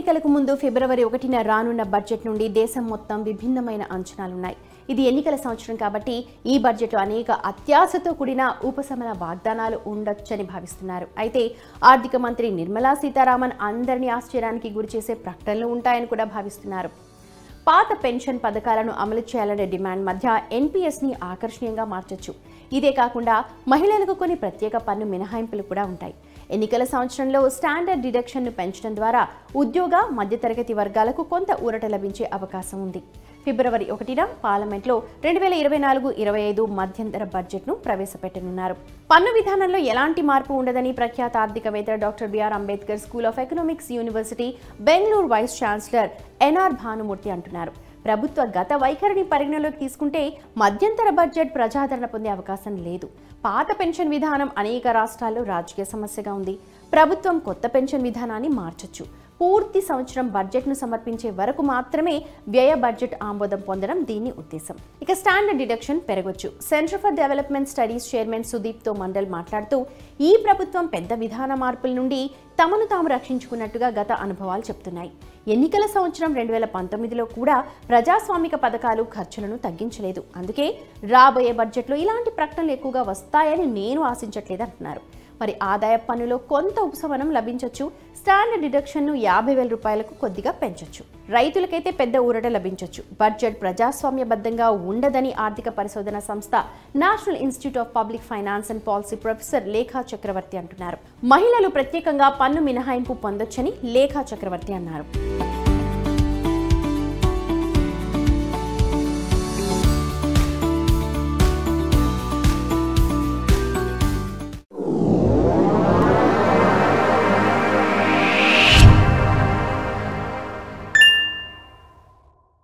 ఎన్నికలకు ముందు ఫిబ్రవరి 1న రానున్న బడ్జెట్ నుండి దేశం మొత్తం విభిన్నమైన అంచనాలున్నాయి. ఇది ఎన్నికల సంవత్సరం కాబట్టి ఈ బడ్జెట్లో అనేక అత్యాశతో కూడిన ఉపశమన వాగ్దానాలు ఉండొచ్చని భావిస్తున్నారు. అయితే ఆర్థిక మంత్రి నిర్మలా సీతారామన్ అందరినీ ఆశ్చర్యానికి గురిచేసే ప్రకటనలు ఉంటాయని కూడా భావిస్తున్నారు. పాత పెన్షన్ పథకాలను అమలు చేయాలనే డిమాండ్ మధ్య ఎన్పీఎస్ని ఆకర్షణీయంగా మార్చొచ్చు. ఇదే కాకుండా మహిళలకు కొన్ని ప్రత్యేక పన్ను మినహాయింపులు కూడా ఉంటాయి. ఎన్నికల సంవత్సరంలో స్టాండర్డ్ డిడక్షన్ను పెంచడం ద్వారా ఉద్యోగ మధ్యతరగతి వర్గాలకు కొంత ఊరట లభించే అవకాశం ఉంది. ఫిబ్రవరి 1న పార్లమెంట్లో 2024-25 మధ్యంతర బడ్జెట్ను ప్రవేశపెట్టనున్నారు. పన్ను విధానంలో ఎలాంటి మార్పు ఉండదని ప్రఖ్యాత ఆర్థికవేత్త doctor BR Ambedkar School of Economics University Bengaluru vice chancellor NR Bhanumurthy అంటున్నారు. ప్రభుత్వ గత వైఖరిని పరిగణలోకి తీసుకుంటే మధ్యంతర బడ్జెట్ ప్రజాదరణ పొందే అవకాశం లేదు. పాత పెన్షన్ విధానం అనేక రాష్ట్రాల్లో రాజకీయ సమస్యగా ఉంది. ప్రభుత్వం కొత్త పెన్షన్ విధానాన్ని మార్చొచ్చు. పూర్తి సంవత్సరం బడ్జెట్ను సమర్పించే వరకు మాత్రమే వ్యయ బడ్జెట్ ఆమోదం పొందడం దీని ఉద్దేశం. ఇక స్టాండర్డ్ డిడక్షన్ పెరగొచ్చు. Centre for Development Studies chairman Sudipto Mandal మాట్లాడుతూ ఈ ప్రభుత్వం పెద్ద విధాన మార్పుల నుండి తమను తాము రక్షించుకున్నట్టుగా గత అనుభవాలు చెప్తున్నాయి. ఎన్నికల సంవత్సరం 2019లో కూడా ప్రజాస్వామిక పథకాలు ఖర్చులను తగ్గించలేదు. అందుకే రాబోయే బడ్జెట్లో ఇలాంటి ప్రకటనలు ఎక్కువగా వస్తాయని నేను ఆశించట్లేదంటున్నారు. మరి ఆదాయ పన్నులో కొంత ఉపశమనం లభించవచ్చు. స్టాండర్డ్ డిడక్షన్ను 50,000 రూపాయలకు కొద్దిగా పెంచొచ్చు. రైతులకైతే పెద్ద ఊరట లభించొచ్చు. బడ్జెట్ ప్రజాస్వామ్యబద్ధంగా ఉండదని ఆర్థిక పరిశోధన సంస్థ National Institute of Public Finance and Policy professor Lekha Chakraborty అంటున్నారు. మహిళలు ప్రత్యేకంగా పన్ను మినహాయింపు పొందొచ్చని లేఖా చక్రవర్తి అన్నారు.